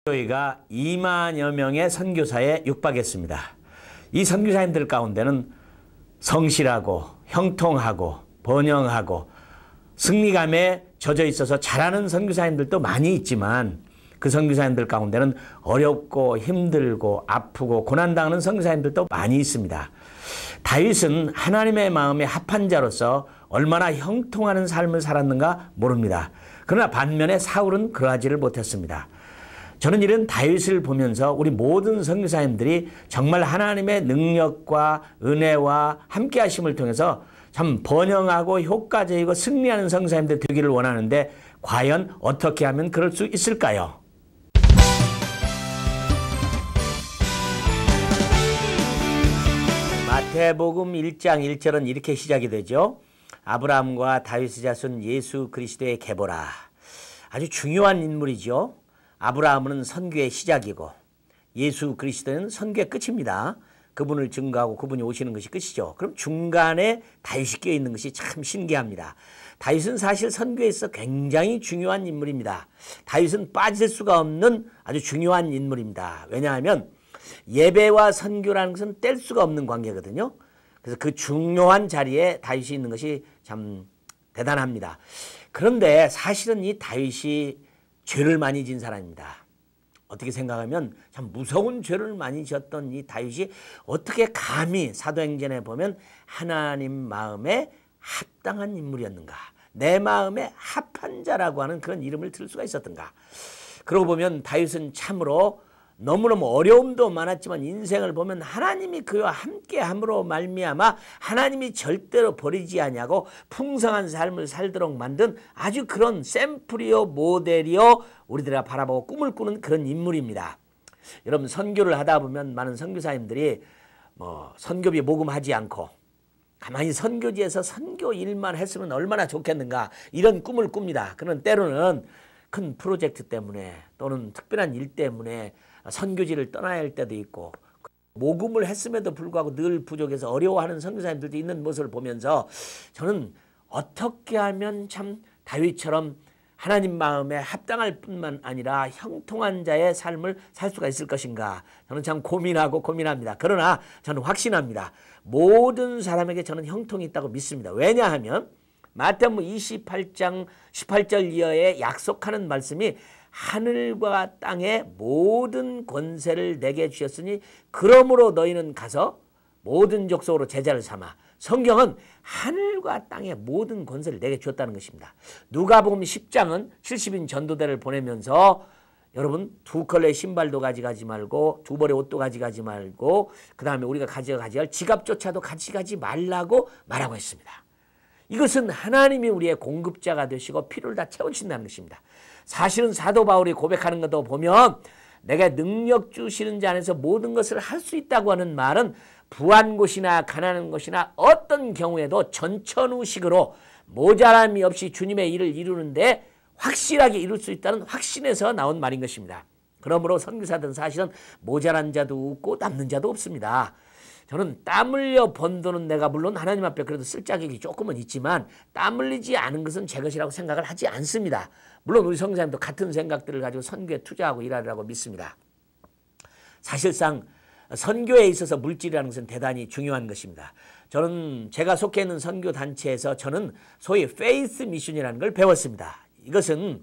저희가 2만여 명의 선교사에 육박했습니다. 이 선교사님들 가운데는 성실하고 형통하고 번영하고 승리감에 젖어 있어서 잘하는 선교사님들도 많이 있지만 그 선교사님들 가운데는 어렵고 힘들고 아프고 고난당하는 선교사님들도 많이 있습니다. 다윗은 하나님의 마음에 합한 자로서 얼마나 형통하는 삶을 살았는가 모릅니다. 그러나 반면에 사울은 그러하지를 못했습니다. 저는 이런 다윗을 보면서 우리 모든 선교사님들이 정말 하나님의 능력과 은혜와 함께 하심을 통해서 참 번영하고 효과적이고 승리하는 선교사님들 되기를 원하는데 과연 어떻게 하면 그럴 수 있을까요? 마태복음 1장 1절은 이렇게 시작이 되죠. 아브라함과 다윗의 자손 예수 그리스도의 계보라. 아주 중요한 인물이죠. 아브라함은 선교의 시작이고 예수 그리스도는 선교의 끝입니다. 그분을 증거하고 그분이 오시는 것이 끝이죠. 그럼 중간에 다윗이 끼어 있는 것이 참 신기합니다. 다윗은 사실 선교에 있어 굉장히 중요한 인물입니다. 다윗은 빠질 수가 없는 아주 중요한 인물입니다. 왜냐하면 예배와 선교라는 것은 뗄 수가 없는 관계거든요. 그래서 그 중요한 자리에 다윗이 있는 것이 참 대단합니다. 그런데 사실은 이 다윗이 죄를 많이 진 사람입니다. 어떻게 생각하면 참 무서운 죄를 많이 지었던 이 다윗이 어떻게 감히 사도행전에 보면 하나님 마음에 합당한 인물이었는가, 내 마음에 합한 자라고 하는 그런 이름을 들을 수가 있었던가. 그러고 보면 다윗은 참으로 너무너무 어려움도 많았지만 인생을 보면 하나님이 그와 함께함으로 말미암아 하나님이 절대로 버리지 아니하고 풍성한 삶을 살도록 만든 아주 그런 샘플이요 모델이요 우리들이 바라보고 꿈을 꾸는 그런 인물입니다. 여러분 선교를 하다 보면 많은 선교사님들이 선교비 모금하지 않고 가만히 선교지에서 선교 일만 했으면 얼마나 좋겠는가 이런 꿈을 꿉니다. 그런 때로는 큰 프로젝트 때문에 또는 특별한 일 때문에 선교지를 떠나야 할 때도 있고 모금을 했음에도 불구하고 늘 부족해서 어려워하는 선교사님들도 있는 모습을 보면서 저는 어떻게 하면 참 다윗처럼 하나님 마음에 합당할 뿐만 아니라 형통한 자의 삶을 살 수가 있을 것인가 저는 참 고민합니다. 그러나 저는 확신합니다. 모든 사람에게 저는 형통이 있다고 믿습니다. 왜냐하면 마태복음 28장 18절 이하에 약속하는 말씀이 하늘과 땅의 모든 권세를 내게 주셨으니 그러므로 너희는 가서 모든 족속으로 제자를 삼아. 성경은 하늘과 땅의 모든 권세를 내게 주었다는 것입니다. 누가복음 10장은 70인 전도대를 보내면서 여러분 두 컬러의 신발도 가져가지 말고 두 벌의 옷도 가져가지 말고 그 다음에 우리가 가져가야 할 지갑조차도 가져가지 말라고 말하고 있습니다. 이것은 하나님이 우리의 공급자가 되시고 필요를 다 채워주신다는 것입니다. 사실은 사도 바울이 고백하는 것도 보면 내가 능력 주시는 자 안에서 모든 것을 할 수 있다고 하는 말은 부한 곳이나 가난한 곳이나 어떤 경우에도 전천후식으로 모자람이 없이 주님의 일을 이루는데 확실하게 이룰 수 있다는 확신에서 나온 말인 것입니다. 그러므로 선교사들은 사실은 모자란 자도 없고 남는 자도 없습니다. 저는 땀 흘려 번 돈은 내가 물론 하나님 앞에 그래도 쓸 자격이 조금은 있지만 땀 흘리지 않은 것은 제 것이라고 생각을 하지 않습니다. 물론 우리 선교사님도 같은 생각들을 가지고 선교에 투자하고 일하리라고 믿습니다. 사실상 선교에 있어서 물질이라는 것은 대단히 중요한 것입니다. 저는 제가 속해 있는 선교단체에서 저는 소위 페이스 미션이라는 걸 배웠습니다. 이것은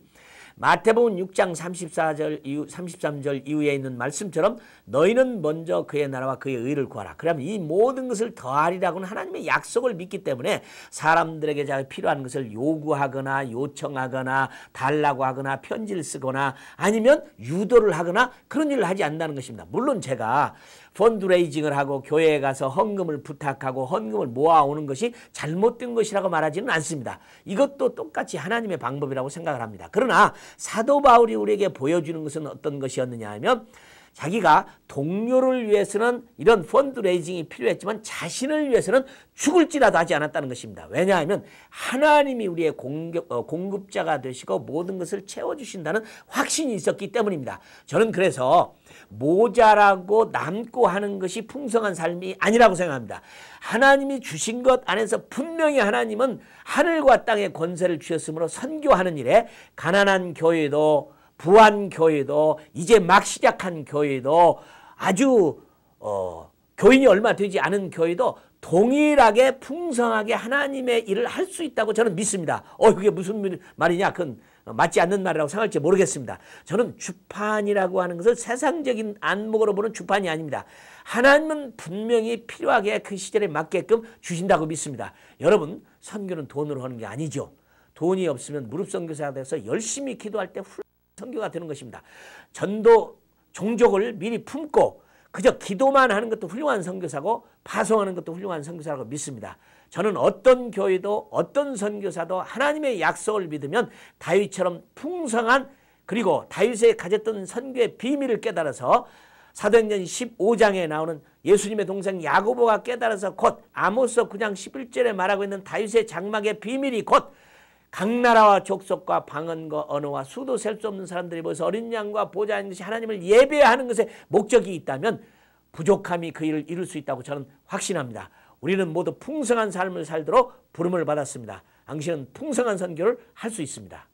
마태복음 6장 33절 이후에 있는 말씀처럼 너희는 먼저 그의 나라와 그의 의를 구하라. 그러면 이 모든 것을 더하리라고는 하나님의 약속을 믿기 때문에 사람들에게 자기 필요한 것을 요구하거나 요청하거나 달라고 하거나 편지를 쓰거나 아니면 유도를 하거나 그런 일을 하지 않는다는 것입니다. 물론 제가 펀드레이징을 하고 교회에 가서 헌금을 부탁하고 헌금을 모아오는 것이 잘못된 것이라고 말하지는 않습니다. 이것도 똑같이 하나님의 방법이라고 생각을 합니다. 그러나 사도 바울이 우리에게 보여주는 것은 어떤 것이었느냐 하면 자기가 동료를 위해서는 이런 펀드레이징이 필요했지만 자신을 위해서는 죽을지라도 하지 않았다는 것입니다. 왜냐하면 하나님이 우리의 공급자가 되시고 모든 것을 채워주신다는 확신이 있었기 때문입니다. 저는 그래서 모자라고 남고 하는 것이 풍성한 삶이 아니라고 생각합니다. 하나님이 주신 것 안에서 분명히 하나님은 하늘과 땅의 권세를 주셨으므로 선교하는 일에 가난한 교회도 부안교회도 이제 막 시작한 교회도 아주 교인이 얼마 되지 않은 교회도 동일하게 풍성하게 하나님의 일을 할 수 있다고 저는 믿습니다. 그게 무슨 말이냐? 그건 맞지 않는 말이라고 생각할지 모르겠습니다. 저는 주판이라고 하는 것을 세상적인 안목으로 보는 주판이 아닙니다. 하나님은 분명히 필요하게 그 시절에 맞게끔 주신다고 믿습니다. 여러분, 선교는 돈으로 하는 게 아니죠. 돈이 없으면 무릎 선교사가 돼서 열심히 기도할 때 훌륭한 선교가 되는 것입니다. 전도 종족을 미리 품고 그저 기도만 하는 것도 훌륭한 선교사고 파송하는 것도 훌륭한 선교사라고 믿습니다. 저는 어떤 교회도 어떤 선교사도 하나님의 약속을 믿으면 다윗처럼 풍성한, 그리고 다윗이 가졌던 선교의 비밀을 깨달아서 사도행전 15장에 나오는 예수님의 동생 야고보가 깨달아서 곧 아모스 9장 11절에 말하고 있는 다윗의 장막의 비밀이 곧 각 나라와 족속과 방언과 언어와 수도 셀 수 없는 사람들이 모여서 어린 양과 보좌 있는 것이 하나님을 예배하는 것에 목적이 있다면 부족함이 그 일을 이룰 수 있다고 저는 확신합니다. 우리는 모두 풍성한 삶을 살도록 부름을 받았습니다. 당신은 풍성한 선교를 할 수 있습니다.